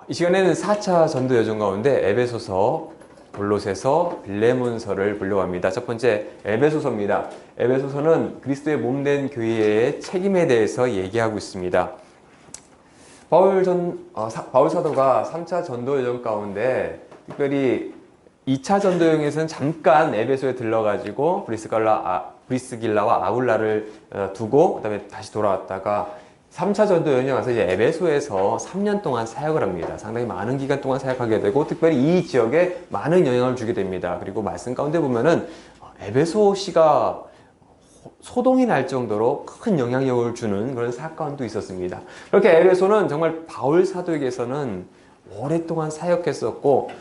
이 시간에는 4차 전도 여정 가운데 에베소서, 골로새서, 빌레몬서를 보려고 합니다. 첫 번째 에베소서입니다. 에베소서는 그리스도의 몸된 교회의 책임에 대해서 얘기하고 있습니다. 바울 사도가 3차 전도 여정 가운데 특별히 2차 전도 여정에서는 잠깐 에베소에 들러가지고 브리스길라와 아굴라를 두고 그다음에 다시 돌아왔다가 3차 전도 여행에 와서 이제 에베소에서 3년 동안 사역을 합니다. 상당히 많은 기간 동안 사역하게 되고 특별히 이 지역에 많은 영향을 주게 됩니다. 그리고 말씀 가운데 보면은 에베소시가 소동이 날 정도로 큰 영향력을 주는 그런 사건도 있었습니다. 그렇게 에베소는 정말 바울 사도에게서는 오랫동안 사역했었고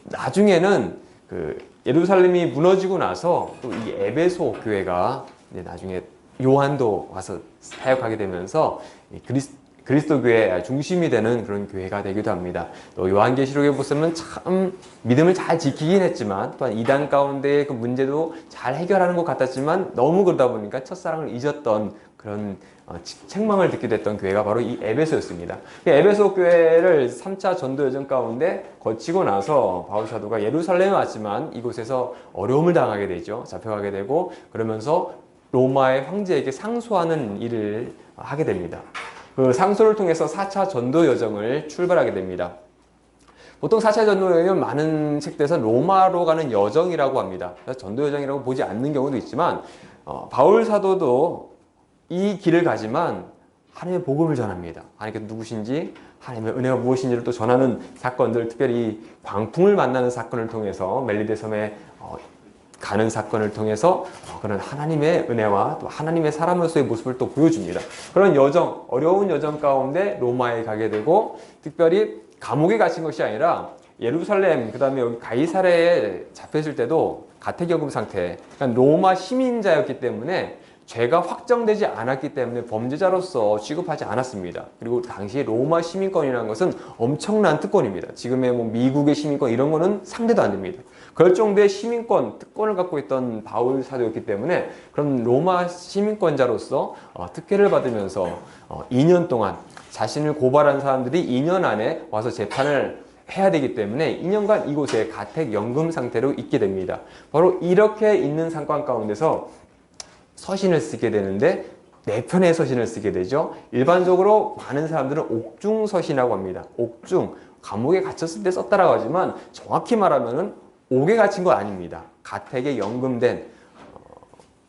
나중에는 예루살렘이 무너지고 나서 또 이 에베소 교회가 이제 나중에 요한도 와서 사역하게 되면서 그리스도 교회의 중심이 되는 그런 교회가 되기도 합니다. 또 요한계시록에 보시면 참 믿음을 잘 지키긴 했지만 또한 이단 가운데의 그 문제도 잘 해결하는 것 같았지만 너무 그러다 보니까 첫사랑을 잊었던 그런 책망을 듣게 됐던 교회가 바로 이 에베소였습니다. 에베소 교회를 3차 전도 여정 가운데 거치고 나서 바울 사도가 예루살렘에 왔지만 이곳에서 어려움을 당하게 되죠. 잡혀가게 되고 그러면서 로마의 황제에게 상소하는 일을 하게 됩니다. 그 상소를 통해서 4차 전도 여정을 출발하게 됩니다. 보통 4차 전도 여정은 많은 책들에서 로마로 가는 여정이라고 합니다. 그래서 전도 여정이라고 보지 않는 경우도 있지만 바울 사도도 이 길을 가지만 하나님의 복음을 전합니다. 하나님께서 누구신지 하나님의 은혜가 무엇인지를 또 전하는 사건들, 특별히 광풍을 만나는 사건을 통해서 멜리데 섬에 가는 사건을 통해서 그런 하나님의 은혜와 또 하나님의 사람으로서의 모습을 또 보여줍니다. 그런 여정, 어려운 여정 가운데 로마에 가게 되고 특별히 감옥에 갇힌 것이 아니라 예루살렘, 그 다음에 여기 가이사랴에 잡혔을 때도 가택연금 상태, 그러니까 로마 시민자였기 때문에 죄가 확정되지 않았기 때문에 범죄자로서 취급하지 않았습니다. 그리고 당시 로마 시민권이라는 것은 엄청난 특권입니다. 지금의 미국의 시민권 이런 거는 상대도 안 됩니다. 그럴 정도의 시민권, 특권을 갖고 있던 바울 사도였기 때문에 그런 로마 시민권자로서 특혜를 받으면서 2년 동안 자신을 고발한 사람들이 2년 안에 와서 재판을 해야 되기 때문에 2년간 이곳에 가택연금 상태로 있게 됩니다. 바로 이렇게 있는 상황 가운데서 서신을 쓰게 되는데 4편의 서신을 쓰게 되죠. 일반적으로 많은 사람들은 옥중서신이라고 합니다. 옥중, 감옥에 갇혔을 때 썼다라고 하지만 정확히 말하면 옥에 갇힌 거 아닙니다. 가택에 연금된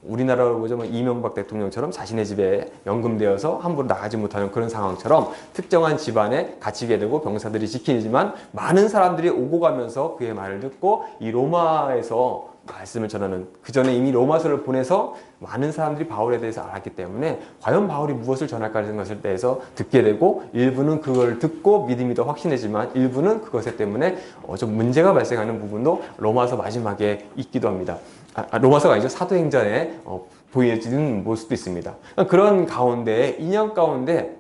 우리나라로 보자면 이명박 대통령처럼 자신의 집에 연금되어서 함부로 나가지 못하는 그런 상황처럼 특정한 집안에 갇히게 되고 병사들이 지키지만 많은 사람들이 오고 가면서 그의 말을 듣고 이 로마에서 말씀을 전하는, 그 전에 이미 로마서를 보내서 많은 사람들이 바울에 대해서 알았기 때문에 과연 바울이 무엇을 전할까 하는 것에 대해서 듣게 되고 일부는 그걸 듣고 믿음이 더 확신해지만 일부는 그것 때문에 좀 문제가 발생하는 부분도 로마서 마지막에 있기도 합니다. 로마서가 아니죠. 사도행전에 보여지는 모습도 있습니다. 그런 가운데 2년 가운데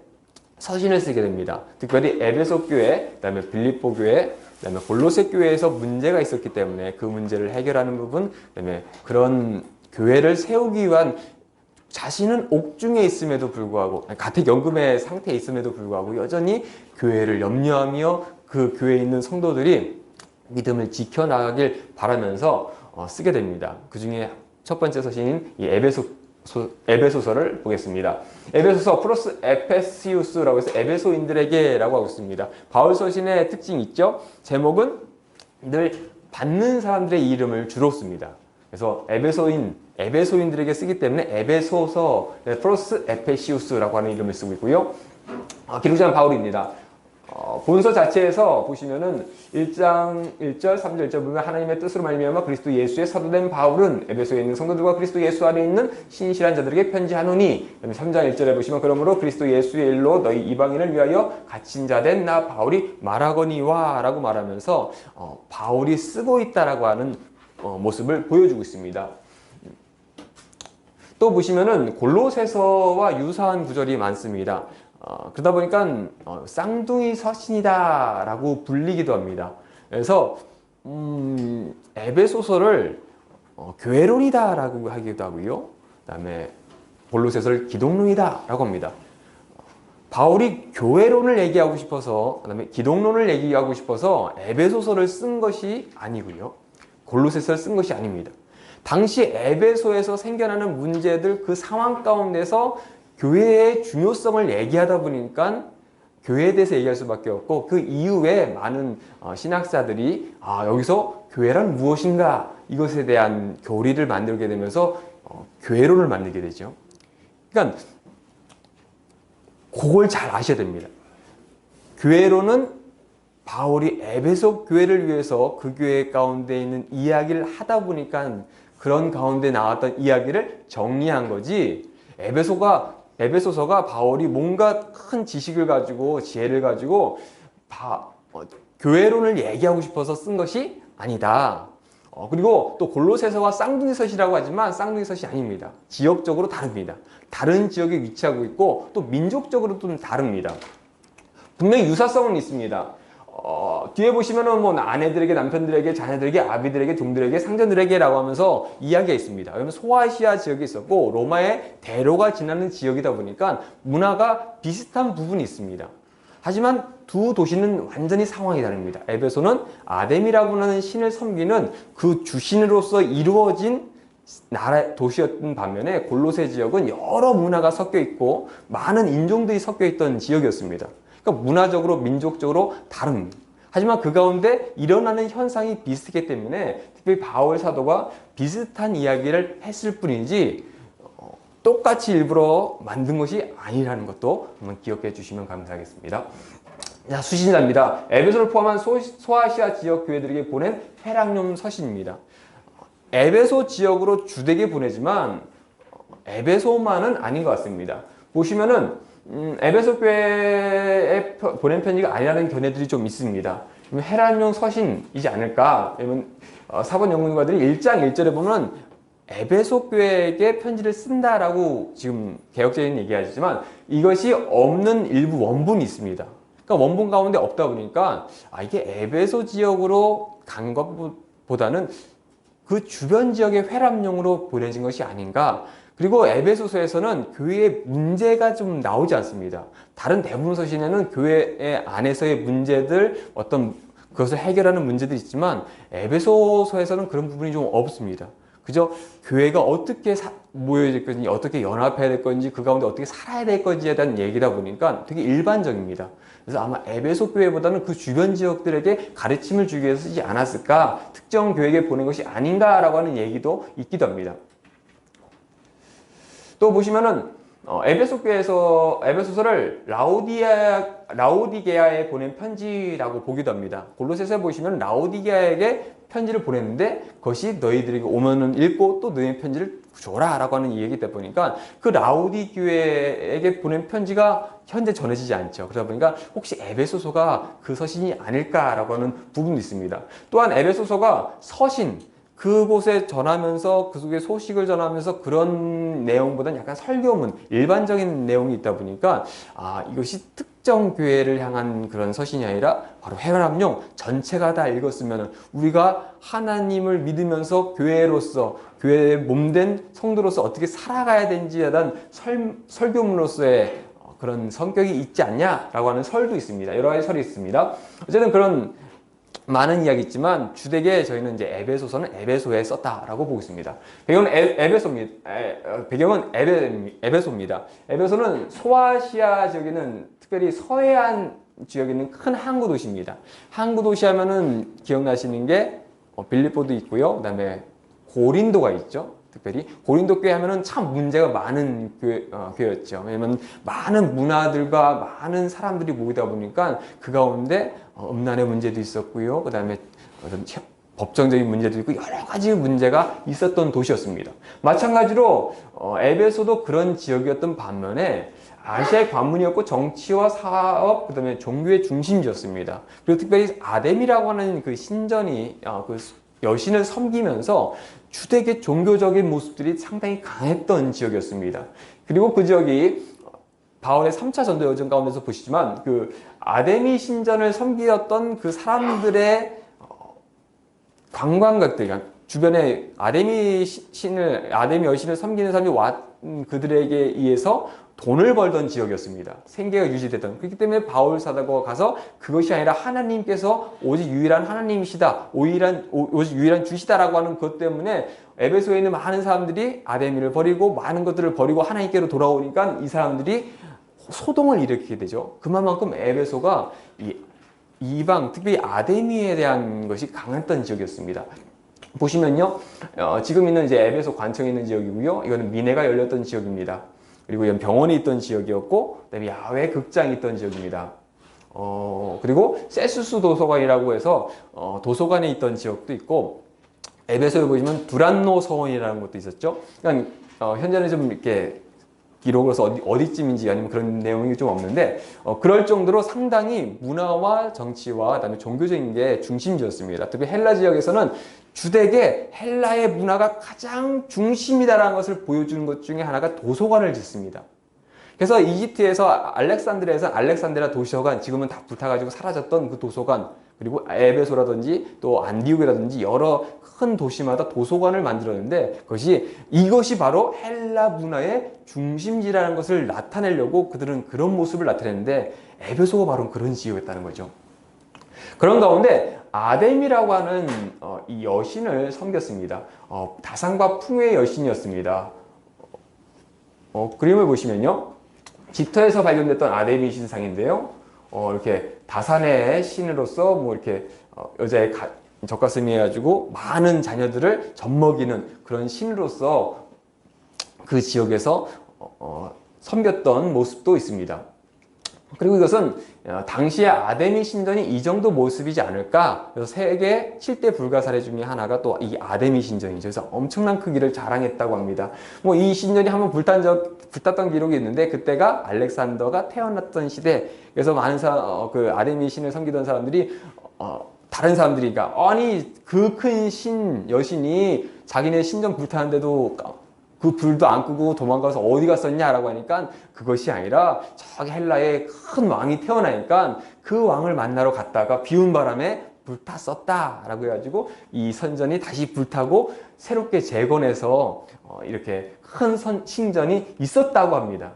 서신을 쓰게 됩니다. 특별히 에베소 교회, 그다음에 빌립보 교회, 그다음에 골로새 교회에서 문제가 있었기 때문에 그 문제를 해결하는 부분, 그다음에 그런 교회를 세우기 위한 자신은 옥중에 있음에도 불구하고 가택연금의 상태에 있음에도 불구하고 여전히 교회를 염려하며 그 교회에 있는 성도들이 믿음을 지켜나가길 바라면서 쓰게 됩니다. 그 중에 첫 번째 서신인 이 에베소서를 보겠습니다. 에베소서 플러스 에페시우스라고 해서 에베소인들에게라고 하고 있습니다. 바울 서신의 특징이 있죠. 제목은 늘 받는 사람들의 이름을 주로 씁니다. 그래서 에베소인들에게 쓰기 때문에 에베소서 플러스 에페시우스라고 하는 이름을 쓰고 있고요. 기록자는 바울입니다. 본서 자체에서 보시면은 1장 1절, 3절, 1절 보면 하나님의 뜻으로 말미암아 그리스도 예수의 사도된 바울은 에베소에 있는 성도들과 그리스도 예수 안에 있는 신실한 자들에게 편지하노니. 3장 1절에 보시면 그러므로 그리스도 예수의 일로 너희 이방인을 위하여 갇힌 자 된 나 바울이 말하거니와 라고 말하면서 바울이 쓰고 있다라고 하는 모습을 보여주고 있습니다. 또 보시면은 골로새서와 유사한 구절이 많습니다. 그러다 보니까 쌍둥이 서신이다 라고 불리기도 합니다. 그래서 에베소서를 교회론이다 라고 하기도 하고요. 그 다음에 골로새서를 기독론이다 라고 합니다. 바울이 교회론을 얘기하고 싶어서, 그다음에 기독론을 얘기하고 싶어서 에베소서를 쓴 것이 아니고요. 골로새서를 쓴 것이 아닙니다. 당시 에베소에서 생겨나는 문제들, 그 상황 가운데서 교회의 중요성을 얘기하다 보니까 교회에 대해서 얘기할 수밖에 없고, 그 이후에 많은 신학자들이 여기서 교회란 무엇인가, 이것에 대한 교리를 만들게 되면서 교회론을 만들게 되죠. 그러니까 그걸 잘 아셔야 됩니다. 교회론은 바울이 에베소 교회를 위해서 그 교회 가운데 있는 이야기를 하다 보니까 그런 가운데 나왔던 이야기를 정리한 거지, 에베소서가 바울이 뭔가 큰 지식을 가지고 지혜를 가지고 교회론을 얘기하고 싶어서 쓴 것이 아니다. 그리고 또 골로새서와 쌍둥이서시라고 하지만 쌍둥이서시 아닙니다. 지역적으로 다릅니다. 다른 지역에 위치하고 있고 또 민족적으로 좀 다릅니다. 분명히 유사성은 있습니다. 뒤에 보시면은 뭐 아내들에게, 남편들에게, 자녀들에게, 아비들에게, 종들에게, 상전들에게라고 하면서 이야기가 있습니다. 왜냐면 소아시아 지역이 있었고 로마의 대로가 지나는 지역이다 보니까 문화가 비슷한 부분이 있습니다. 하지만 두 도시는 완전히 상황이 다릅니다. 에베소는 아데미라고 하는 신을 섬기는 그 주신으로서 이루어진 도시였던 반면에 골로새 지역은 여러 문화가 섞여 있고 많은 인종들이 섞여 있던 지역이었습니다. 그러니까 문화적으로, 민족적으로 다릅니다. 하지만 그 가운데 일어나는 현상이 비슷했기 때문에 특별히 바울 사도가 비슷한 이야기를 했을 뿐이지 똑같이 일부러 만든 것이 아니라는 것도 한번 기억해 주시면 감사하겠습니다. 자, 수신자입니다. 에베소를 포함한 소아시아 지역 교회들에게 보낸 회랑용 서신입니다. 에베소 지역으로 주되게 보내지만 에베소만은 아닌 것 같습니다. 보시면은 에베소 교회에 보낸 편지가 아니라는 견해들이 좀 있습니다. 헤란용 서신이지 않을까? 왜냐면 사본 연구가들이 1장 1절에 보면 에베소 교회에게 편지를 쓴다라고 지금 개혁적인 얘기하지만 이것이 없는 일부 원본이 있습니다. 그러니까 원본 가운데 없다 보니까 이게 에베소 지역으로 간 것보다는 그 주변 지역의 회람용으로 보내진 것이 아닌가. 그리고 에베소서에서는 교회의 문제가 좀 나오지 않습니다. 다른 대부분 서신에는 교회 안에서의 문제들, 그것을 해결하는 문제들이 있지만 에베소서에서는 그런 부분이 좀 없습니다. 그저 교회가 어떻게 모여질 건지, 어떻게 연합해야 될 건지, 그 가운데 어떻게 살아야 될 건지에 대한 얘기다 보니까 되게 일반적입니다. 그래서 아마 에베소 교회보다는 그 주변 지역들에게 가르침을 주기 위해서 쓰지 않았을까, 특정 교회에게 보낸 것이 아닌가라고 하는 얘기도 있기도 합니다. 또 보시면은 에베소서를 라오디게아에 보낸 편지라고 보기도 합니다. 골로새서에 보시면 라오디게아에게 편지를 보냈는데 그것이 너희들에게 오면은 읽고 또 너희의 편지를 줘라 라고 하는 얘기다 보니까 그 라오디 교회에게 보낸 편지가 현재 전해지지 않죠. 그러다 보니까 혹시 에베소서가 그 서신이 아닐까라고 하는 부분도 있습니다. 또한 에베소서가 서신, 그곳에 전하면서 그 속에 소식을 전하면서 그런 내용보다는 약간 설교문, 일반적인 내용이 있다 보니까 이것이 특정 교회를 향한 그런 서신이 아니라 바로 회람용 전체가 다 읽었으면 우리가 하나님을 믿으면서 교회로서, 교회의 몸된 성도로서 어떻게 살아가야 되는지에 대한 설교문으로서의 그런 성격이 있지 않냐라고 하는 설도 있습니다. 여러 가지 설이 있습니다. 어쨌든 그런 많은 이야기 있지만 주되게 저희는 이제 에베소서는 에베소에 썼다라고 보고 있습니다. 배경은 에베소입니다. 에베소는 소아시아 지역에는 특별히 서해안 지역에 있는 큰 항구 도시입니다. 항구 도시 하면은 기억나시는 게 빌립보도 있고요. 그다음에 고린도가 있죠. 특별히 고린도 교회 하면은 참 문제가 많은 교회였죠. 왜냐면 많은 문화들과 많은 사람들이 모이다 보니까 그 가운데 음란의 문제도 있었고요. 그 다음에 법정적인 문제도 있고 여러 가지 문제가 있었던 도시였습니다. 마찬가지로 에베소도 그런 지역이었던 반면에 아시아의 관문이었고 정치와 사업, 그 다음에 종교의 중심지였습니다. 그리고 특별히 아뎀이라고 하는 그 신전이 그 여신을 섬기면서 주되게 종교적인 모습들이 상당히 강했던 지역이었습니다. 그리고 그 지역이 바울의 3차 전도 여정 가운데서 보시지만 그 아데미 신전을 섬기었던 그 사람들의 관광객들, 주변에 아데미 여신을 섬기는 사람이 그들에게 의해서 돈을 벌던 지역이었습니다. 생계가 유지되던. 그렇기 때문에 바울 사도가 가서 그것이 아니라 하나님께서 오직 유일한 하나님이시다, 오직 유일한 주시다라고 하는 것 때문에 에베소에 있는 많은 사람들이 아데미를 버리고 많은 것들을 버리고 하나님께로 돌아오니까 이 사람들이 소동을 일으키게 되죠. 그만큼 에베소가 이방, 특히 아데미에 대한 것이 강했던 지역이었습니다. 보시면요, 지금 있는 이제 에베소 관청에 있는 지역이고요. 이거는 미네가 열렸던 지역입니다. 그리고 이건 병원이 있던 지역이었고, 그다음에 야외 극장이 있던 지역입니다. 그리고 세수스 도서관이라고 해서 도서관에 있던 지역도 있고, 에베소에 보시면 두란노 서원이라는 것도 있었죠. 그러니까 현재는 좀 이렇게 기록으로서 어디쯤인지 아니면 그런 내용이 좀 없는데 그럴 정도로 상당히 문화와 정치와 그다음에 종교적인 게 중심지였습니다. 특히 헬라 지역에서는 주되게 헬라의 문화가 가장 중심이다라는 것을 보여주는 것 중에 하나가 도서관을 짓습니다. 그래서 이집트에서 알렉산드리아에서 알렉산드리아 도서관, 지금은 다 불타가지고 사라졌던 그 도서관, 그리고 에베소라든지 또 안디옥이라든지 여러 큰 도시마다 도서관을 만들었는데 이것이 바로 헬라 문화의 중심지라는 것을 나타내려고 그들은 그런 모습을 나타냈는데 에베소가 바로 그런 지역이었다는 거죠. 그런 가운데 아데미라고 하는 이 여신을 섬겼습니다. 다산과 풍요의 여신이었습니다. 그림을 보시면요, 집터에서 발견됐던 아데미 신상인데요. 이렇게 다산의 신으로서 이렇게 여자의 젖가슴이 해가지고 많은 자녀들을 젖먹이는 그런 신으로서 그 지역에서 섬겼던 모습도 있습니다. 그리고 이것은 당시의 아데미 신전이 이 정도 모습이지 않을까. 그래서 세계 7대 불가사리 중에 하나가 또 이 아데미 신전이죠. 그래서 엄청난 크기를 자랑했다고 합니다. 이 신전이 한번 불탔던 기록이 있는데 그때가 알렉산더가 태어났던 시대. 그래서 많은 그 아데미 신을 섬기던 사람들이 다른 사람들이니까 아니 그 큰 여신이 자기네 신전 불타는데도 그 불도 안 끄고 도망가서 어디 갔었냐라고 하니까 그것이 아니라 저기 헬라에 큰 왕이 태어나니까 그 왕을 만나러 갔다가 비운 바람에 불탔었다라고 해가지고 이 선전이 다시 불타고 새롭게 재건해서 이렇게 큰 신전이 있었다고 합니다.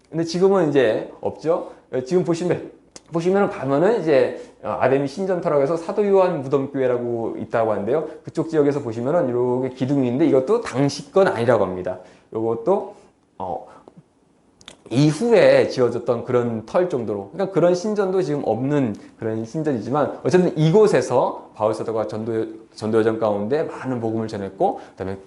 근데 지금은 이제 없죠. 지금 보시면 가면은 이제 아데미 신전터라고 해서 사도 요한 무덤교회라고 있다고 하는데요. 그쪽 지역에서 보시면은 이렇게 기둥이 있는데 이것도 당시 건 아니라고 합니다. 이것도 이후에 지어졌던 그런 터 정도로, 그러니까 그런 신전도 지금 없는 그런 신전이지만 어쨌든 이곳에서 바울 사도가 전도 여정 가운데 많은 복음을 전했고, 그다음에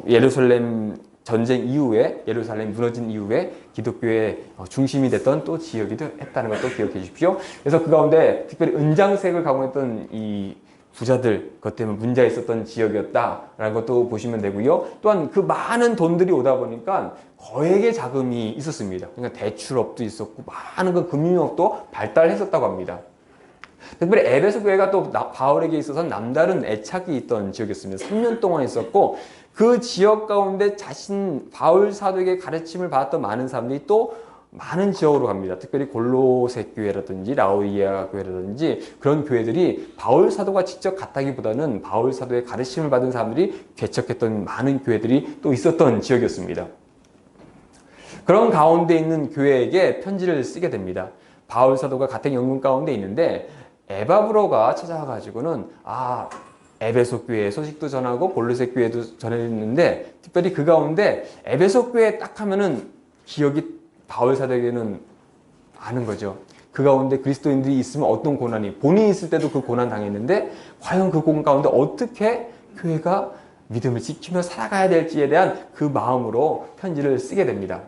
예루살렘 전쟁 이후에, 예루살렘 무너진 이후에 기독교의 중심이 됐던 또 지역이기도 했다는 것도 기억해 주십시오. 그래서 그 가운데 특별히 은장색을 가공했던 이 부자들, 그것 때문에 문제가 있었던 지역이었다라는 것도 보시면 되고요. 또한 그 많은 돈들이 오다 보니까 거액의 자금이 있었습니다. 그러니까 대출업도 있었고 많은 그 금융업도 발달했었다고 합니다. 특별히 에베소 교회가 또 바울에게 있어서는 남다른 애착이 있던 지역이었습니다. 3년 동안 있었고 그 지역 가운데 바울 사도에게 가르침을 받았던 많은 사람들이 또 많은 지역으로 갑니다. 특별히 골로새 교회라든지 라오디게아 교회라든지 그런 교회들이 바울 사도가 직접 갔다기보다는 바울 사도의 가르침을 받은 사람들이 개척했던 많은 교회들이 또 있었던 지역이었습니다. 그런 가운데 있는 교회에게 편지를 쓰게 됩니다. 바울 사도가 같은 연금 가운데 있는데 에바브로가 찾아와가지고는 에베소 교회 소식도 전하고 골로새 교회도 전했는데 특별히 그 가운데 에베소 교회 딱 하면은 기억이 바울 사도에게는 아는 거죠. 그 가운데 그리스도인들이 있으면 어떤 고난이, 본인이 있을 때도 그 고난 당했는데 과연 그 고난 가운데 어떻게 교회가 믿음을 지키며 살아가야 될지에 대한 그 마음으로 편지를 쓰게 됩니다.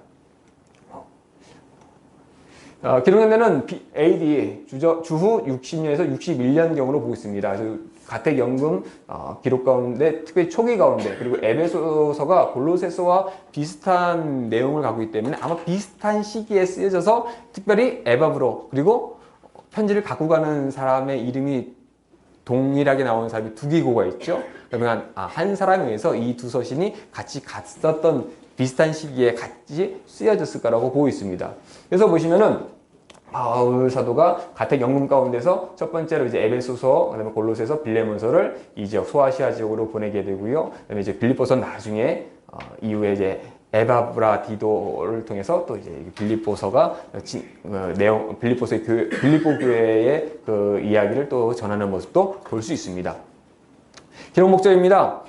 기록되면은 AD 주후 60년에서 61년경으로 보고 있습니다. 가택연금 기록 가운데 특별히 초기 가운데 그리고 에베소서가 골로새서와 비슷한 내용을 갖고 있기 때문에 아마 비슷한 시기에 쓰여져서 특별히 에바브로 그리고 편지를 갖고 가는 사람의 이름이 동일하게 나오는 사람이 두 기고가 있죠. 그러면 한 사람에 의해서 이 두 서신이 같이 갔었던 비슷한 시기에 같이 쓰여졌을 거라고 보고 있습니다. 그래서 보시면은 바울 사도가 가택 연금 가운데서 첫 번째로 이제 에베소서, 그다음에 골로새서, 빌레몬서를 이 지역 소아시아 지역으로 보내게 되고요. 그다음에 이제 빌립보서 나중에 이후에 이제 에바브라디도를 통해서 또 이제 빌립보서가 내용 빌립보서의 빌립보 교회의 그 이야기를 또 전하는 모습도 볼 수 있습니다. 기록 목적입니다.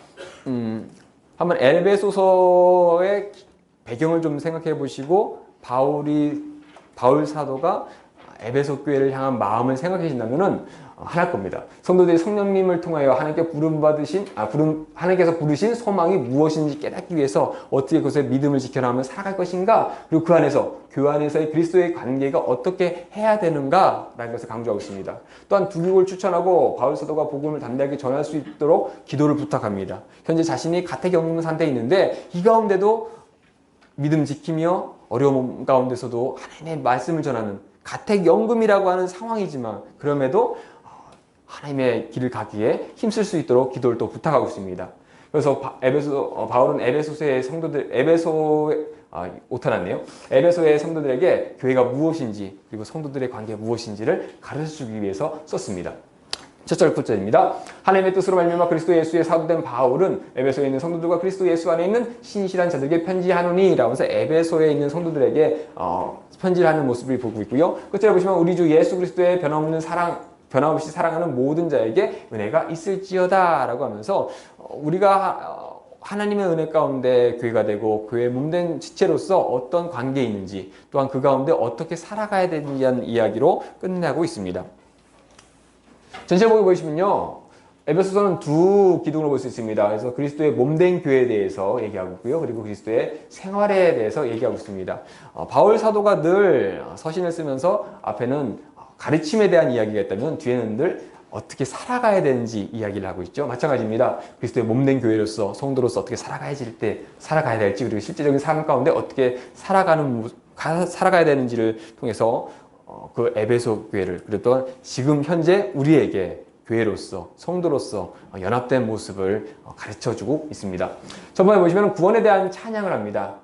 한번 에베소서의 배경을 좀 생각해 보시고 바울 사도가 에베소 교회를 향한 마음을 생각해 주신다면은 하나일 겁니다. 성도들이 성령님을 통하여 하나님께서 부르신 소망이 무엇인지 깨닫기 위해서 어떻게 그것의 믿음을 지켜나가며 살아갈 것인가, 그리고 그 안에서 교회 안에서의 그리스도의 관계가 어떻게 해야 되는가라는 것을 강조하고 있습니다. 또한 두 교회를 추천하고 바울 사도가 복음을 담대하게 전할 수 있도록 기도를 부탁합니다. 현재 자신이 가택연금 상태에 있는데 이 가운데도 믿음 지키며 어려움 가운데서도 하나님의 말씀을 전하는 가택연금이라고 하는 상황이지만 그럼에도 하나님의 길을 가기에 힘쓸 수 있도록 기도를 또 부탁하고 있습니다. 그래서 바울은 에베소의 성도들, 에베소의 성도들에게 교회가 무엇인지, 그리고 성도들의 관계가 무엇인지를 가르쳐주기 위해서 썼습니다. 첫 절, 9절입니다. 하나님의 뜻으로 말미암아 그리스도 예수의 사도된 바울은 에베소에 있는 성도들과 그리스도 예수 안에 있는 신실한 자들에게 편지하노니 라면서 에베소에 있는 성도들에게 편지를 하는 모습을 보고 있고요. 끝절에 보시면 우리 주 예수 그리스도의 변함없이 사랑하는 모든 자에게 은혜가 있을지어다 라고 하면서 우리가 하나님의 은혜 가운데 교회가 되고 교회의 몸된 지체로서 어떤 관계에 있는지, 또한 그 가운데 어떻게 살아가야 되는지하는 이야기로 끝나고 있습니다. 전체복에 보시면요, 에베소서는 두 기둥을 볼 수 있습니다. 그래서 그리스도의 몸된 교회에 대해서 얘기하고 있고요, 그리고 그리스도의 생활에 대해서 얘기하고 있습니다. 바울 사도가 늘 서신을 쓰면서 앞에는 가르침에 대한 이야기가 있다면 뒤에는 늘 어떻게 살아가야 되는지 이야기를 하고 있죠. 마찬가지입니다. 그리스도의 몸된 교회로서, 성도로서 어떻게 살아가야 될지, 그리고 실제적인 삶 가운데 어떻게 살아가야 되는지를 통해서 그 에베소 교회를, 그리고 지금 현재 우리에게 교회로서, 성도로서 연합된 모습을 가르쳐주고 있습니다. 전번에 보시면 구원에 대한 찬양을 합니다.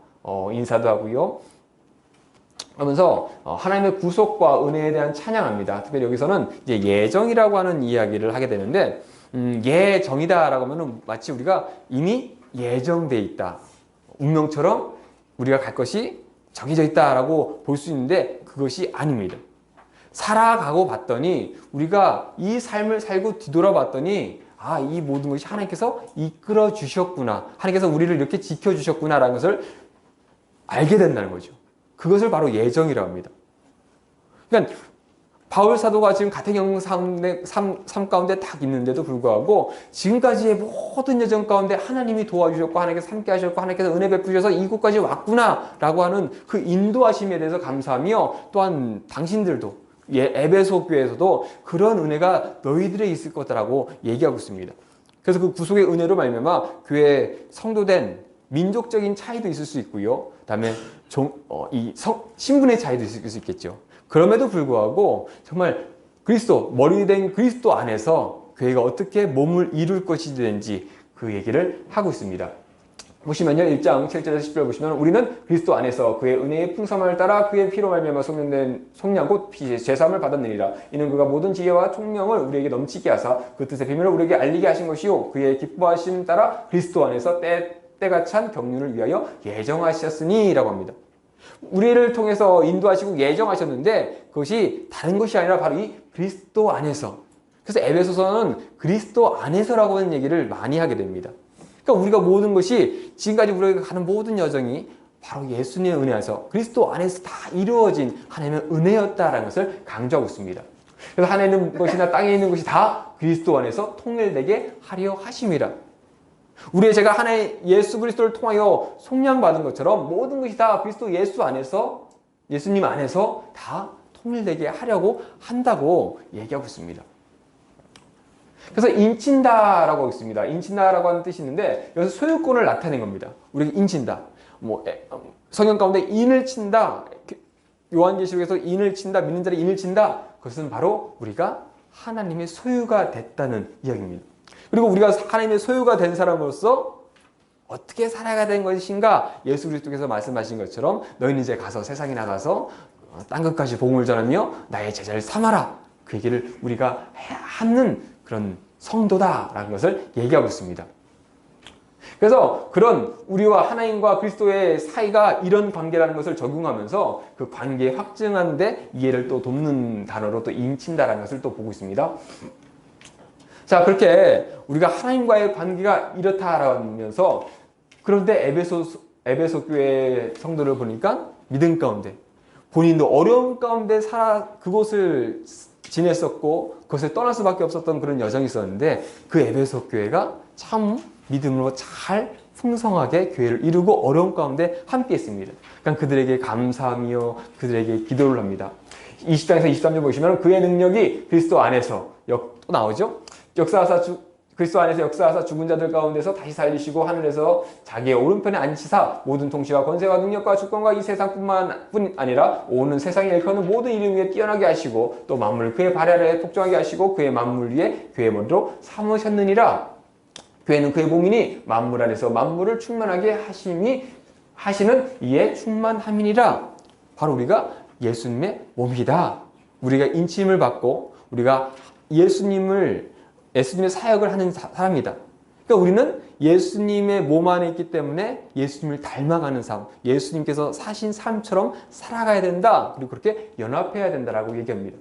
인사도 하고요. 하면서 하나님의 구속과 은혜에 대한 찬양합니다. 특별히 여기서는 이제 예정이라고 하는 이야기를 하게 되는데, 예정이다라고 하면은 마치 우리가 이미 예정돼 있다, 운명처럼 우리가 갈 것이 정해져 있다라고 볼 수 있는데 그것이 아닙니다. 살아가고 봤더니, 우리가 이 삶을 살고 뒤돌아봤더니 이 모든 것이 하나님께서 이끌어 주셨구나, 하나님께서 우리를 이렇게 지켜주셨구나라는 것을 알게 된다는 거죠. 그것을 바로 예정이라고 합니다. 그러니까 바울 사도가 지금 가택연금 삶 가운데 딱 있는데도 불구하고 지금까지의 모든 여정 가운데 하나님이 도와주셨고 하나님께서 함께 하셨고 하나님께서 은혜 베푸셔서 이곳까지 왔구나 라고 하는 그 인도하심에 대해서 감사하며, 또한 당신들도 에베소 교회에서도 그런 은혜가 너희들에 있을 거다라고 얘기하고 있습니다. 그래서 그 구속의 은혜로 말미암아 교회에 성도된 민족적인 차이도 있을 수 있고요, 그다음에 신분의 차이도 있을 수 있겠죠. 그럼에도 불구하고 정말 머리 된 그리스도 안에서 교회가 어떻게 몸을 이룰 것이 되는지 그 얘기를 하고 있습니다. 보시면요, 1장 7절에서 10절 보시면 우리는 그리스도 안에서 그의 은혜의 풍성함을 따라 그의 피로 말미암아 속량 곧 제사함을 받았느니라. 이는 그가 모든 지혜와 총명을 우리에게 넘치게 하사 그 뜻의 비밀을 우리에게 알리게 하신 것이요, 그의 기뻐하심 따라 그리스도 안에서 때가 찬 경륜을 위하여 예정하셨으니 라고 합니다. 우리를 통해서 인도하시고 예정하셨는데 그것이 다른 것이 아니라 바로 이 그리스도 안에서. 그래서 에베소서는 그리스도 안에서라고 하는 얘기를 많이 하게 됩니다. 그러니까 우리가 모든 것이, 지금까지 우리가 가는 모든 여정이 바로 예수님의 은혜 안에서, 그리스도 안에서 다 이루어진 하나님의 은혜였다라는 것을 강조하고 있습니다. 그래서 하늘에 있는 것이나 땅에 있는 것이 다 그리스도 안에서 통일되게 하려 하심이라. 우리의 제가 하나의 예수 그리스도를 통하여 속량받은 것처럼 모든 것이 다 그리스도 예수 안에서, 예수님 안에서 다 통일되게 하려고 한다고 얘기하고 있습니다. 그래서 인친다라고 있습니다. 인친다라고 하는 뜻이 있는데 여기서 소유권을 나타낸 겁니다. 우리가 인친다. 성경 가운데 인을 친다. 요한계시록에서 인을 친다. 믿는 자를 인을 친다. 그것은 바로 우리가 하나님의 소유가 됐다는 이야기입니다. 그리고 우리가 하나님의 소유가 된 사람으로서 어떻게 살아가야 되는 것인가, 예수 그리스도께서 말씀하신 것처럼 너희는 이제 가서 세상에 나가서 땅 끝까지 복음을 전하며 나의 제자를 삼아라. 그 얘기를 우리가 하는 그런 성도다라는 것을 얘기하고 있습니다. 그래서 그런 우리와 하나님과 그리스도의 사이가 이런 관계라는 것을 적용하면서 그 관계 확증하는 데 이해를 또 돕는 단어로 또 인친다라는 것을 또 보고 있습니다. 자, 그렇게 우리가 하나님과의 관계가 이렇다라면서 그런데 에베소 교회 성도를 보니까 믿음 가운데 본인도 어려움 가운데 그곳을 지냈었고 그것을 떠날 수밖에 없었던 그런 여정이 있었는데 그 에베소 교회가 참 믿음으로 잘 풍성하게 교회를 이루고 어려움 가운데 함께 했습니다. 그러니까 그들에게 감사하며 그들에게 기도를 합니다. 20장에서 23절 보시면 그의 능력이 그리스도 안에서 또 나오죠. 그리스도 안에서 역사하사 죽은 자들 가운데서 다시 살리시고 하늘에서 자기의 오른편에 앉히사 모든 통치와 권세와 능력과 주권과 이 세상뿐만 아니라 오는 세상에 일컫는 모든 이름 위에 뛰어나게 하시고 또 만물을 그의 발 아래에 복종하게 하시고 그의 만물 위에 그의 머리로 삼으셨느니라. 교회는 그의 몸이니 만물 안에서 만물을 충만하게 하시는 이에 충만함이니라. 바로 우리가 예수님의 몸이다. 우리가 인침을 받고 우리가 예수님의 사역을 하는 사람이다. 그러니까 우리는 예수님의 몸 안에 있기 때문에 예수님을 닮아가는 삶, 예수님께서 사신 삶처럼 살아가야 된다. 그리고 그렇게 연합해야 된다라고 얘기합니다.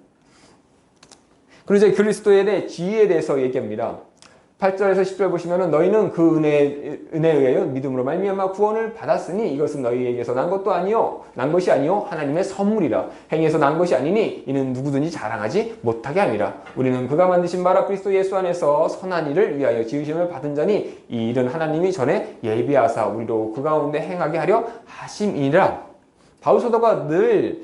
그리고 이제 그리스도에 대해 지위에 대해서 얘기합니다. 8절에서 10절 보시면은 너희는 그 은혜에 의하여 믿음으로 말미암아 구원을 받았으니 이것은 너희에게서 난 것이 아니요 하나님의 선물이라. 행위에서 난 것이 아니니 이는 누구든지 자랑하지 못하게 함이라. 우리는 그가 만드신 바라 그리스도 예수 안에서 선한 일을 위하여 지으심을 받은 자니 이 일은 하나님이 전에 예비하사 우리로 그 가운데 행하게 하려 하심이니라. 바울 사도가 늘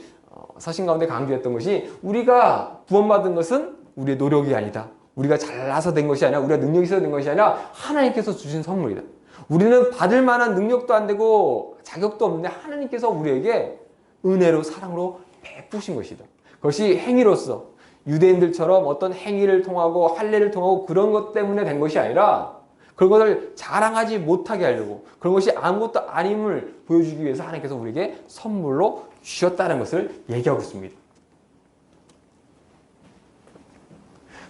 서신 가운데 강조했던 것이 우리가 구원받은 것은 우리의 노력이 아니다. 우리가 잘나서 된 것이 아니라 우리가 능력이 있어서 된 것이 아니라 하나님께서 주신 선물이다. 우리는 받을 만한 능력도 안 되고 자격도 없는데 하나님께서 우리에게 은혜로 사랑으로 베푸신 것이다. 그것이 행위로서 유대인들처럼 어떤 행위를 통하고 할례를 통하고 그런 것 때문에 된 것이 아니라 그런 것을 자랑하지 못하게 하려고 그런 것이 아무것도 아님을 보여주기 위해서 하나님께서 우리에게 선물로 주셨다는 것을 얘기하고 있습니다.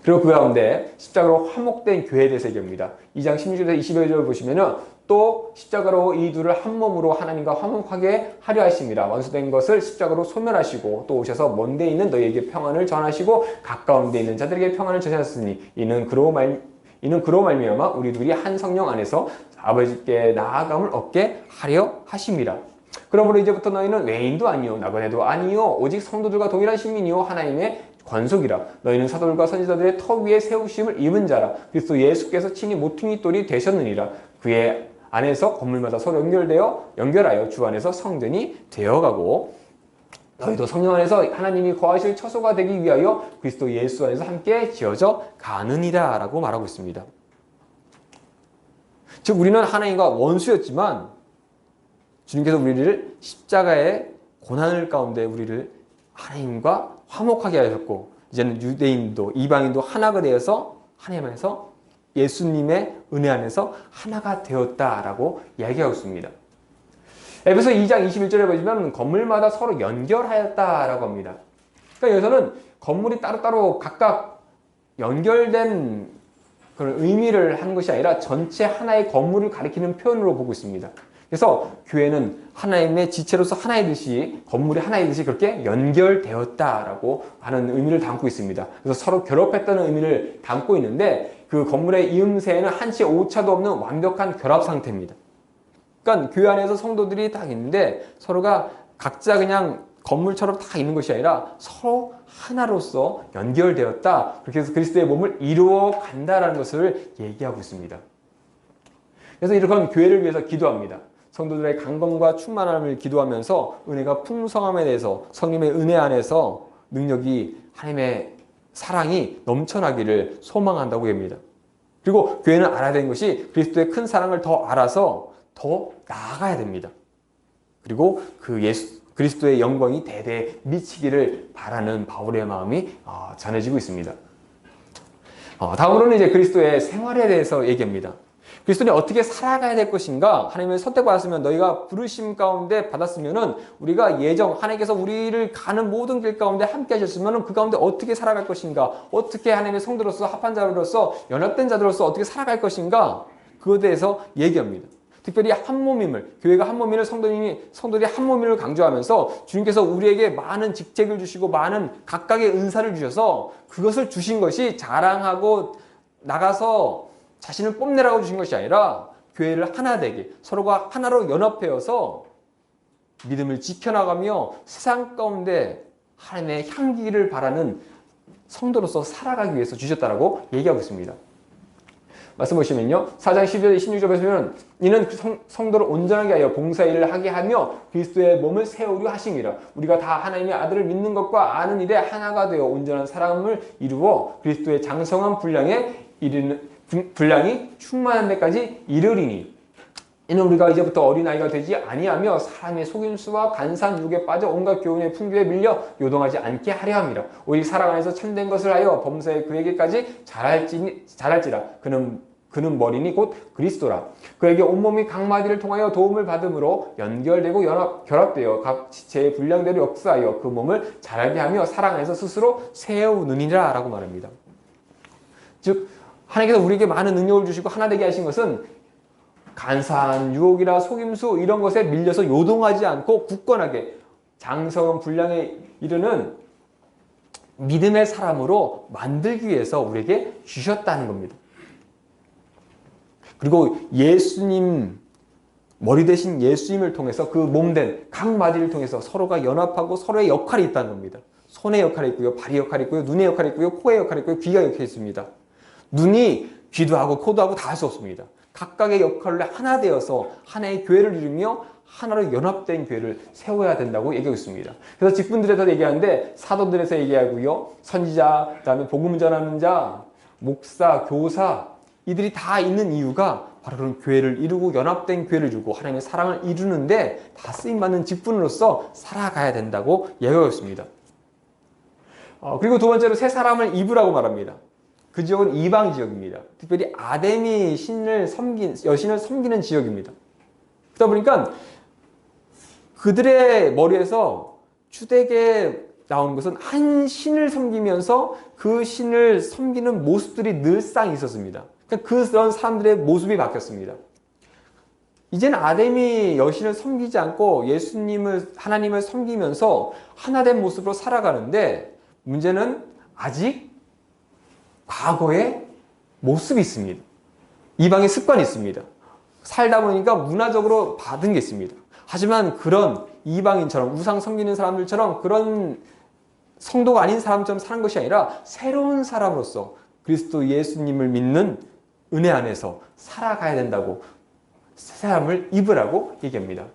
그리고 그 가운데 십자가로 화목된 교회에 대해서 얘기합니다. 2장 16절에서 21절을 보시면은 또 십자가로 이 둘을 한 몸으로 하나님과 화목하게 하려 하십니다. 원수된 것을 십자가로 소멸하시고 또 오셔서 먼데 있는 너희에게 평안을 전하시고 가까운 데 있는 자들에게 평안을 전하셨으니 이는 그로 말미암아 우리 둘이 한 성령 안에서 아버지께 나아감을 얻게 하려 하십니다. 그러므로 이제부터 너희는 외인도 아니요 나그네도 아니요 오직 성도들과 동일한 시민이요 하나님의 권속이라. 너희는 사도들과 선지자들의 터 위에 세우심을 입은 자라. 그리스도 예수께서 친히 모퉁이 돌이 되셨느니라. 그의 안에서 건물마다 서로 연결하여 주 안에서 성전이 되어가고 너희도 성령 안에서 하나님이 거하실 처소가 되기 위하여 그리스도 예수 안에서 함께 지어져 가느니라 라고 말하고 있습니다. 즉 우리는 하나님과 원수였지만 주님께서 우리를 십자가의 고난을 가운데 우리를 하나님과 화목하게 하셨고 이제는 유대인도 이방인도 하나가 되어서 하나님 안에서 예수님의 은혜 안에서 하나가 되었다라고 이야기하고 있습니다. 에베소 2장 21절에 보시면 건물마다 서로 연결하였다라고 합니다. 그러니까 여기서는 건물이 따로따로 각각 연결된 그런 의미를 하는 것이 아니라 전체 하나의 건물을 가리키는 표현으로 보고 있습니다. 그래서 교회는 하나님의 지체로서 하나의 듯이 건물이 하나의 듯이 그렇게 연결되었다라고 하는 의미를 담고 있습니다. 그래서 서로 결합했다는 의미를 담고 있는데 그 건물의 이음새에는 한치의 오차도 없는 완벽한 결합 상태입니다. 그러니까 교회 안에서 성도들이 딱 있는데 서로가 각자 그냥 건물처럼 다 있는 것이 아니라 서로 하나로서 연결되었다. 그렇게 해서 그리스도의 몸을 이루어 간다라는 것을 얘기하고 있습니다. 그래서 이런 교회를 위해서 기도합니다. 성도들의 강건과 충만함을 기도하면서 은혜가 풍성함에 대해서 성령의 은혜 안에서 능력이 하나님의 사랑이 넘쳐나기를 소망한다고 합니다. 그리고 교회는 알아야 되는 것이 그리스도의 큰 사랑을 더 알아서 더 나아가야 됩니다. 그리고 그리스도의 영광이 대대에 미치기를 바라는 바울의 마음이 전해지고 있습니다. 다음으로는 이제 그리스도의 생활에 대해서 얘기합니다. 그리스도인이 어떻게 살아가야 될 것인가? 하나님의 선택받았으면 너희가 부르심 가운데 받았으면은 우리가 예정 하나님께서 우리를 가는 모든 길 가운데 함께 하셨으면은 그 가운데 어떻게 살아갈 것인가? 어떻게 하나님의 성도로서 합한 자로서 연합된 자들로서 어떻게 살아갈 것인가? 그것에 대해서 얘기합니다. 특별히 한 몸임을, 교회가 한 몸임을 성도들이 한 몸임을 강조하면서 주님께서 우리에게 많은 직책을 주시고 많은 각각의 은사를 주셔서 그것을 주신 것이 자랑하고 나가서 자신을 뽐내라고 주신 것이 아니라 교회를 하나 되게 서로가 하나로 연합하여서 믿음을 지켜나가며 세상 가운데 하나님의 향기를 바라는 성도로서 살아가기 위해서 주셨다라고 얘기하고 있습니다. 말씀 보시면요. 4장 12절 16절 보시면 이는 성도를 온전하게 하여 봉사일을 하게 하며 그리스도의 몸을 세우려 하심이라. 우리가 다 하나님의 아들을 믿는 것과 아는 일에 하나가 되어 온전한 사람을 이루어 그리스도의 장성한 분량이 충만한 데까지 이르리니 이는 우리가 이제부터 어린아이가 되지 아니하며 사람의 속임수와 간사한 유혹에 빠져 온갖 교훈의 풍조에 밀려 요동하지 않게 하려 함이라. 오직 사랑 안에서 참된 것을 하여 범사에 그에게까지 자랄지라. 그는 머리니 곧 그리스도라. 그에게 온몸이 각 마디를 통하여 도움을 받음으로 연결되고 결합되어 각 지체의 분량대로 역사하여 그 몸을 자라게 하며 사랑 안에서 스스로 세우느니라 라고 말합니다. 즉 하나님께서 우리에게 많은 능력을 주시고 하나 되게 하신 것은 간사한 유혹이나 속임수 이런 것에 밀려서 요동하지 않고 굳건하게 장성한 분량에 이르는 믿음의 사람으로 만들기 위해서 우리에게 주셨다는 겁니다. 그리고 예수님, 머리 대신 예수님을 통해서 그 몸된 각 마디를 통해서 서로가 연합하고 서로의 역할이 있다는 겁니다. 손의 역할이 있고요, 발의 역할이 있고요, 눈의 역할이 있고요, 코의 역할이 있고요, 귀가 역할이 있습니다. 눈이 귀도 하고 코도 하고 다 할 수 없습니다. 각각의 역할로 하나 되어서 하나의 교회를 이루며 하나로 연합된 교회를 세워야 된다고 얘기하고 있습니다. 그래서 직분들에서 얘기하는데 사도들에서 얘기하고요. 선지자, 그다음에 복음 전하는 자, 목사, 교사 이들이 다 있는 이유가 바로 그런 교회를 이루고 연합된 교회를 이루고 하나님의 사랑을 이루는데 다 쓰임받는 직분으로서 살아가야 된다고 얘기하고 있습니다. 그리고 두 번째로 새 사람을 입으라고 말합니다. 그 지역은 이방 지역입니다. 특별히 아데미 여신을 섬기는 지역입니다. 그러다 보니까 그들의 머리에서 주되게 나오는 것은 한 신을 섬기면서 그 신을 섬기는 모습들이 늘상 있었습니다. 그런 사람들의 모습이 바뀌었습니다. 이제는 아데미 여신을 섬기지 않고 하나님을 섬기면서 하나된 모습으로 살아가는데 문제는 아직 과거의 모습이 있습니다. 이방의 습관이 있습니다. 살다 보니까 문화적으로 받은 게 있습니다. 하지만 그런 이방인처럼 우상 섬기는 사람들처럼 그런 성도가 아닌 사람처럼 사는 것이 아니라 새로운 사람으로서 그리스도 예수님을 믿는 은혜 안에서 살아가야 된다고 새 사람을 입으라고 얘기합니다.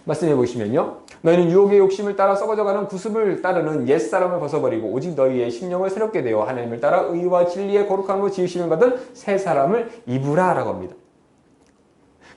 말씀해 보시면요. 너희는 유혹의 욕심을 따라 썩어져가는 구습을 따르는 옛사람을 벗어버리고 오직 너희의 심령을 새롭게 되어 하나님을 따라 의와 진리의 거룩함으로 지으심을 받은 새 사람을 입으라 라고 합니다.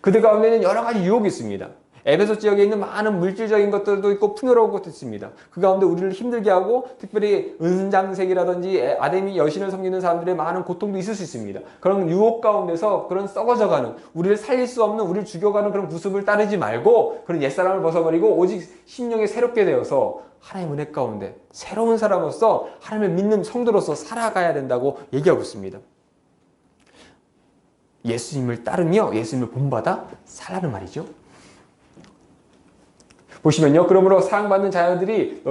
그들 가운데는 여러 가지 유혹이 있습니다. 에베소 지역에 있는 많은 물질적인 것들도 있고 풍요로운 것도 있습니다. 그 가운데 우리를 힘들게 하고 특별히 은장색이라든지 아데미 여신을 섬기는 사람들의 많은 고통도 있을 수 있습니다. 그런 유혹 가운데서 그런 썩어져가는 우리를 살릴 수 없는 우리를 죽여가는 그런 구습을 따르지 말고 그런 옛사람을 벗어버리고 오직 심령이 새롭게 되어서 하나님의 은혜 가운데 새로운 사람으로서 하나님을 믿는 성도로서 살아가야 된다고 얘기하고 있습니다. 예수님을 따르며 예수님을 본받아 살라는 말이죠. 보시면요. 그러므로 사랑받는 자들이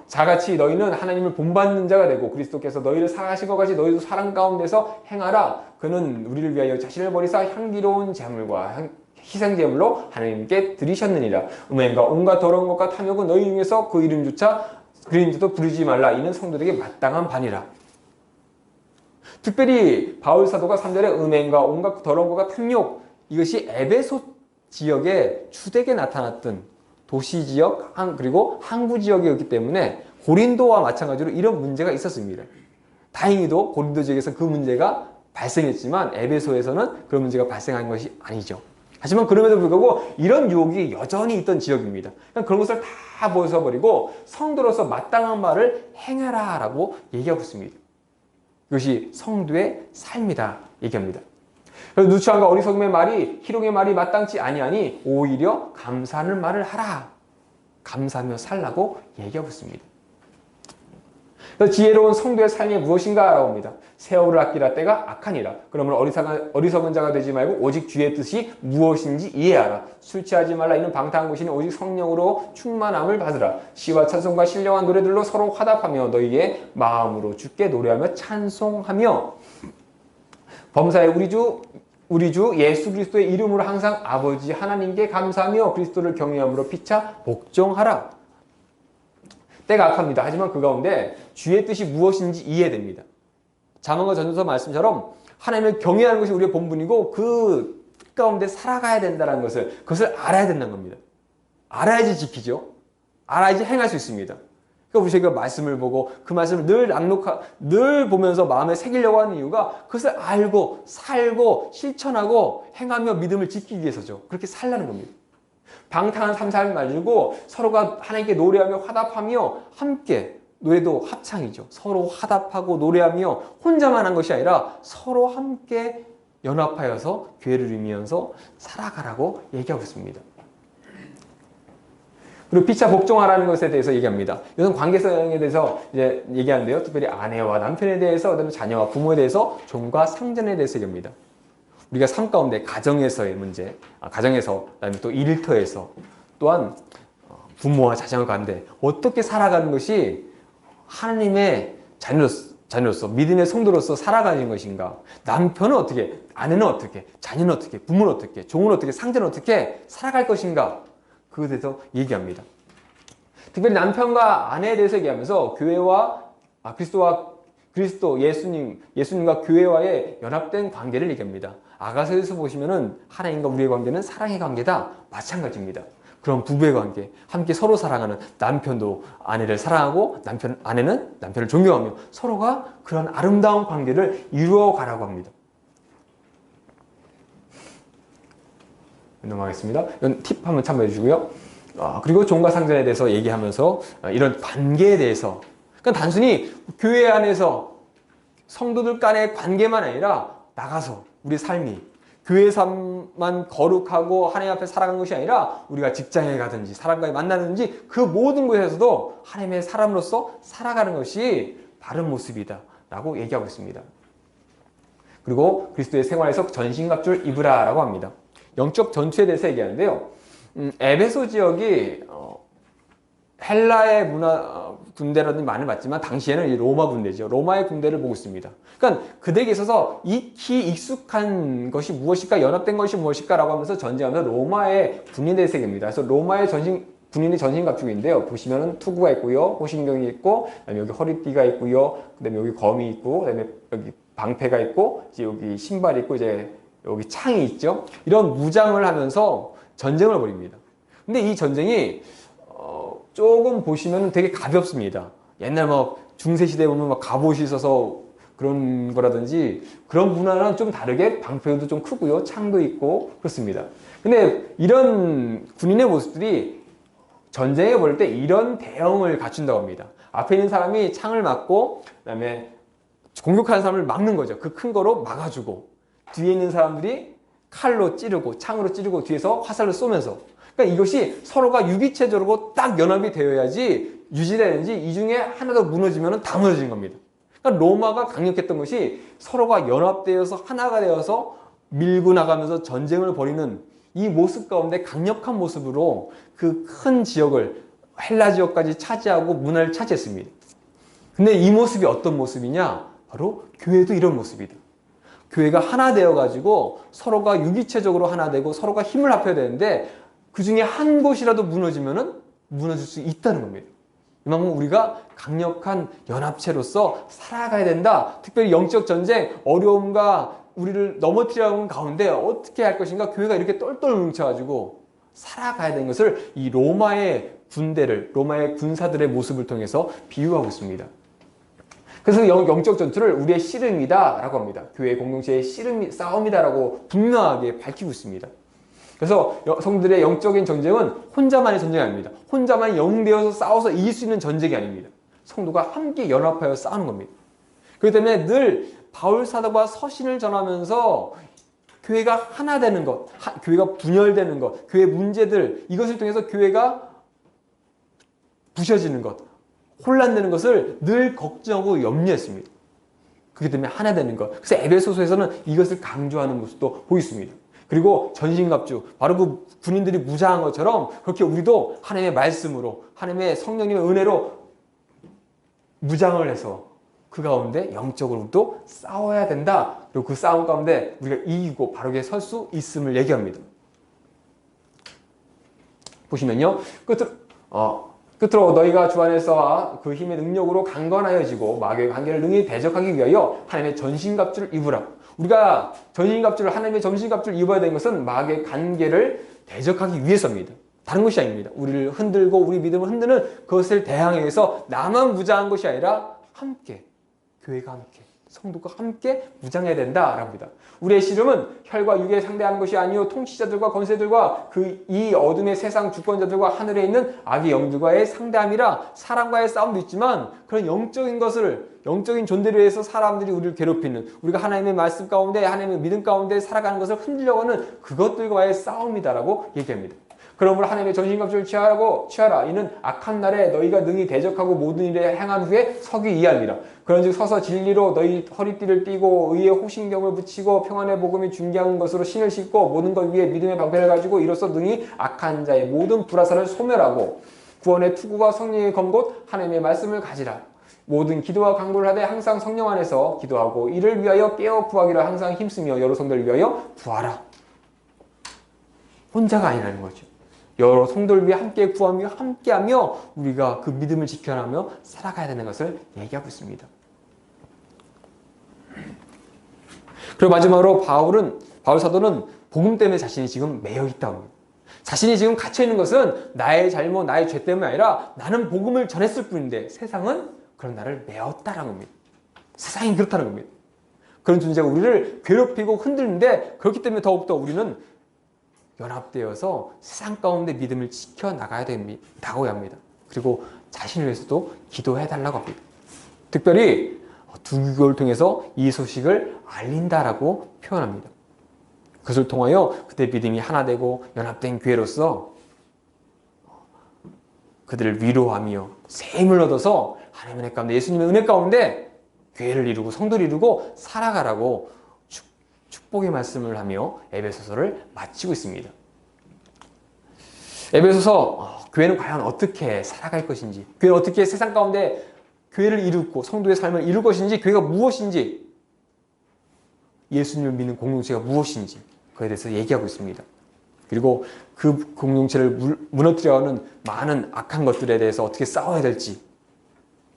자같이 너희는 하나님을 본받는 자가 되고 그리스도께서 너희를 사랑하신 것 같이 너희도 사랑 가운데서 행하라. 그는 우리를 위하여 자신을 버리사 향기로운 제물과 희생제물로 하나님께 드리셨느니라. 음행과 온갖 더러운 것과 탐욕은 너희 중에서 그 이름조차도 부르지 말라. 이는 성도들에게 마땅한 바니라. 특별히 바울 사도가 3절에 음행과 온갖 더러운 것과 탐욕 이것이 에베소 지역에 주되게 나타났던 도시 지역 그리고 항구 지역이었기 때문에 고린도와 마찬가지로 이런 문제가 있었습니다. 다행히도 고린도 지역에서 그 문제가 발생했지만 에베소에서는 그런 문제가 발생한 것이 아니죠. 하지만 그럼에도 불구하고 이런 유혹이 여전히 있던 지역입니다. 그런 것을 다 벗어버리고 성도로서 마땅한 말을 행하라 라고 얘기하고 있습니다. 이것이 성도의 삶이다 얘기합니다. 그래서 누추함과 어리석음의 말이 희롱의 말이 마땅치 아니하니 오히려 감사하는 말을 하라. 감사하며 살라고 얘기하고 있습니다. 그래서 지혜로운 성도의 삶이 무엇인가 라고 합니다. 세월을 아끼라 때가 악하니라. 그러면 어리석은 자가 되지 말고 오직 주의 뜻이 무엇인지 이해하라. 술 취하지 말라. 이는 방탕한 것이니 오직 성령으로 충만함을 받으라. 시와 찬송과 신령한 노래들로 서로 화답하며 너희의 마음으로 주께 노래하며 찬송하며 범사에 우리 주 예수 그리스도의 이름으로 항상 아버지 하나님께 감사하며 그리스도를 경외함으로 피차 복종하라. 때가 악합니다. 하지만 그 가운데 주의 뜻이 무엇인지 이해됩니다. 잠언과 전도서 말씀처럼 하나님을 경외하는 것이 우리의 본분이고 그 뜻 가운데 살아가야 된다는 것을 그것을 알아야 된다는 겁니다. 알아야지 지키죠. 알아야지 행할 수 있습니다. 그러니까 우리가 말씀을 보고 그 말씀을 늘 보면서 마음에 새기려고 하는 이유가 그것을 알고 살고 실천하고 행하며 믿음을 지키기 위해서죠. 그렇게 살라는 겁니다. 방탕한 삶 살지 말고 서로가 하나님께 노래하며 화답하며 함께 노래도 합창이죠. 서로 화답하고 노래하며 혼자만 한 것이 아니라 서로 함께 연합하여서 교회를 이루면서 살아가라고 얘기하고 있습니다. 그리고 피차 복종하라는 것에 대해서 얘기합니다. 이것은 관계성에 대해서 이제 얘기하는데요. 특별히 아내와 남편에 대해서, 그다음에 자녀와 부모에 대해서, 종과 상전에 대해서 얘기합니다. 우리가 삶 가운데 가정에서의 문제, 가정에서, 그다음에 또 일터에서, 또한 부모와 자녀 가운데 어떻게 살아가는 것이 하나님의 자녀로서 믿음의 성도로서 살아가는 것인가? 남편은 어떻게, 아내는 어떻게, 자녀는 어떻게, 부모는 어떻게, 종은 어떻게, 상전은 어떻게 살아갈 것인가? 그것에 대해서 얘기합니다. 특별히 남편과 아내에 대해서 얘기하면서 교회와 그리스도 예수님과 교회와의 연합된 관계를 얘기합니다. 아가서에서 보시면은 하나님과 우리의 관계는 사랑의 관계다. 마찬가지입니다. 그런 부부의 관계, 함께 서로 사랑하는 남편도 아내를 사랑하고 아내는 남편을 존경하며 서로가 그런 아름다운 관계를 이루어 가라고 합니다. 넘어가겠습니다. 이건 팁 한번 참고해 주시고요. 그리고 종과 상전에 대해서 얘기하면서 이런 관계에 대해서, 그러니까 단순히 교회 안에서 성도들 간의 관계만 아니라 나가서 우리 삶이 교회 삶만 거룩하고 하나님 앞에 살아가는 것이 아니라 우리가 직장에 가든지 사람과 만나든지 그 모든 곳에서도 하나님의 사람으로서 살아가는 것이 바른 모습이다 라고 얘기하고 있습니다. 그리고 그리스도의 생활에서 전신갑주를 입으라 라고 합니다. 영적 전투에 대해서 얘기하는데요. 에베소 지역이 헬라의 군대라든지 많이 봤지만 당시에는 이 로마 군대죠. 로마의 군대를 보고 있습니다. 그러니까 그들에게 있어서 익히 익숙한 것이 무엇일까, 연합된 것이 무엇일까 라고 하면서 전쟁하면서 로마의 군인의 세계입니다. 그래서 로마의 군인의 전신갑주인데요. 보시면은 투구가 있고요, 호신경이 있고, 그다음에 여기 허리띠가 있고요, 그다음에 여기 검이 있고, 그다음에 여기 방패가 있고, 이제 여기 신발이 있고, 이제 여기 창이 있죠. 이런 무장을 하면서 전쟁을 벌입니다. 근데 이 전쟁이 조금 보시면 되게 가볍습니다. 옛날 중세시대에 보면 갑옷이 있어서 그런 거라든지 그런 문화랑 좀 다르게 방패도 좀 크고요. 창도 있고 그렇습니다. 근데 이런 군인의 모습들이 전쟁에 벌일 때 이런 대형을 갖춘다고 합니다. 앞에 있는 사람이 창을 막고 그다음에 공격하는 사람을 막는 거죠. 그 큰 거로 막아주고 뒤에 있는 사람들이 칼로 찌르고 창으로 찌르고 뒤에서 화살을 쏘면서, 그러니까 이것이 서로가 유기체적으로 딱 연합이 되어야지 유지되는지 이 중에 하나도 무너지면 다 무너지는 겁니다. 그러니까 로마가 강력했던 것이 서로가 연합되어서 하나가 되어서 밀고 나가면서 전쟁을 벌이는 이 모습 가운데 강력한 모습으로 그 큰 지역을 헬라 지역까지 차지하고 문화를 차지했습니다. 근데 이 모습이 어떤 모습이냐? 바로 교회도 이런 모습이다. 교회가 하나 되어가지고 서로가 유기체적으로 하나 되고 서로가 힘을 합해야 되는데 그 중에 한 곳이라도 무너지면은 무너질 수 있다는 겁니다. 이만큼 우리가 강력한 연합체로서 살아가야 된다. 특별히 영적 전쟁, 어려움과 우리를 넘어뜨리는 가운데 어떻게 할 것인가, 교회가 이렇게 똘똘 뭉쳐가지고 살아가야 되는 것을 이 로마의 군사들의 모습을 통해서 비유하고 있습니다. 그래서 영적 전투를 우리의 씨름이다 라고 합니다. 교회 공동체의 싸움이다 라고 분명하게 밝히고 있습니다. 그래서 성들의 영적인 전쟁은 혼자만의 전쟁이 아닙니다. 혼자만 영되어서 싸워서 이길 수 있는 전쟁이 아닙니다. 성도가 함께 연합하여 싸우는 겁니다. 그렇기 때문에 늘 바울 사도가 서신을 전하면서 교회가 하나 되는 것, 교회가 분열되는 것, 교회 문제들, 이것을 통해서 교회가 부셔지는 것, 혼란되는 것을 늘 걱정하고 염려했습니다. 그렇기 때문에 하나 되는 것. 그래서 에베소서에서는 이것을 강조하는 모습도 보였습니다. 그리고 전신갑주, 바로 그 군인들이 무장한 것처럼 그렇게 우리도 하나님의 말씀으로, 하나님의 성령님의 은혜로 무장을 해서 그 가운데 영적으로 또 싸워야 된다. 그리고 그 싸움 가운데 우리가 이기고 바르게 설 수 있음을 얘기합니다. 보시면요. 끝으로 너희가 주 안에서 그 힘의 능력으로 강건하여지고 마귀의 관계를 능히 대적하기 위하여 하나님의 전신갑주를 입으라. 우리가 하나님의 전신갑주를 입어야 되는 것은 마귀의 관계를 대적하기 위해서입니다. 다른 것이 아닙니다. 우리를 흔들고 우리 믿음을 흔드는 그것을 대항해서 나만 무장한 것이 아니라 함께, 교회가 함께, 성도가 함께 무장해야 된다라고 합니다. 우리의 씨름은 혈과 육에 상대하는 것이 아니요 통치자들과 권세들과 이 어둠의 세상 주권자들과 하늘에 있는 악의 영들과의 상대함이라. 사람과의 싸움도 있지만 그런 영적인 존재를 위해서 사람들이 우리를 괴롭히는, 우리가 하나님의 말씀 가운데, 하나님의 믿음 가운데 살아가는 것을 흔들려고 하는 그것들과의 싸움이다라고 얘기합니다. 그러므로 하나님의 전신갑주를 취하라. 이는 악한 날에 너희가 능히 대적하고 모든 일에 행한 후에 서기 이함이라. 그런즉 서서 진리로 너희 허리띠를 띠고 의의 호신경을 붙이고 평안의 복음이 중개한 것으로 신을 신고 모든 것 위에 믿음의 방패를 가지고 이로써 능히 악한 자의 모든 불화살을 소멸하고 구원의 투구와 성령의 검곧 하나님의 말씀을 가지라. 모든 기도와 간구를 하되 항상 성령 안에서 기도하고 이를 위하여 깨어 구하기를 항상 힘쓰며 여러 성도를 위하여 구하라. 혼자가 아니라는 거죠. 여러 성도를 위해 함께 구하며 함께하며 우리가 그 믿음을 지켜나가며 살아가야 되는 것을 얘기하고 있습니다. 그리고 마지막으로 바울 사도는 복음 때문에 자신이 지금 매여 있다고 합니다. 자신이 지금 갇혀 있는 것은 나의 잘못, 나의 죄 때문이 아니라 나는 복음을 전했을 뿐인데 세상은 그런 나를 메었다라는 겁니다. 세상이 그렇다는 겁니다. 그런 존재가 우리를 괴롭히고 흔드는데 그렇기 때문에 더욱더 우리는 연합되어서 세상 가운데 믿음을 지켜나가야 된다고 합니다. 그리고 자신을 위해서도 기도해달라고 합니다. 특별히 두교를 통해서 이 소식을 알린다라고 표현합니다. 그것을 통하여 그때 믿음이 하나 되고 연합된 교회로서 그들을 위로하며 새 힘을 얻어서 하나님의 은혜 가운데, 예수님의 은혜 가운데 교회를 이루고 성도를 이루고 살아가라고 축복의 말씀을 하며 에베소서를 마치고 있습니다. 에베소서 교회는 과연 어떻게 살아갈 것인지, 교회는 어떻게 세상 가운데 교회를 이루고 성도의 삶을 이룰 것인지, 교회가 무엇인지, 예수님을 믿는 공동체가 무엇인지 그에 대해서 얘기하고 있습니다. 그리고 그 공동체를 무너뜨려 하는 많은 악한 것들에 대해서 어떻게 싸워야 될지,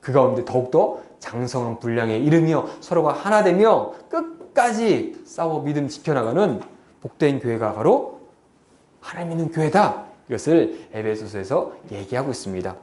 그 가운데 더욱더 장성한 분량에 이르며 서로가 하나 되며 끝까지 싸워 믿음 지켜나가는 복된 교회가 바로 하나님 있는 교회다. 이것을 에베소서에서 얘기하고 있습니다.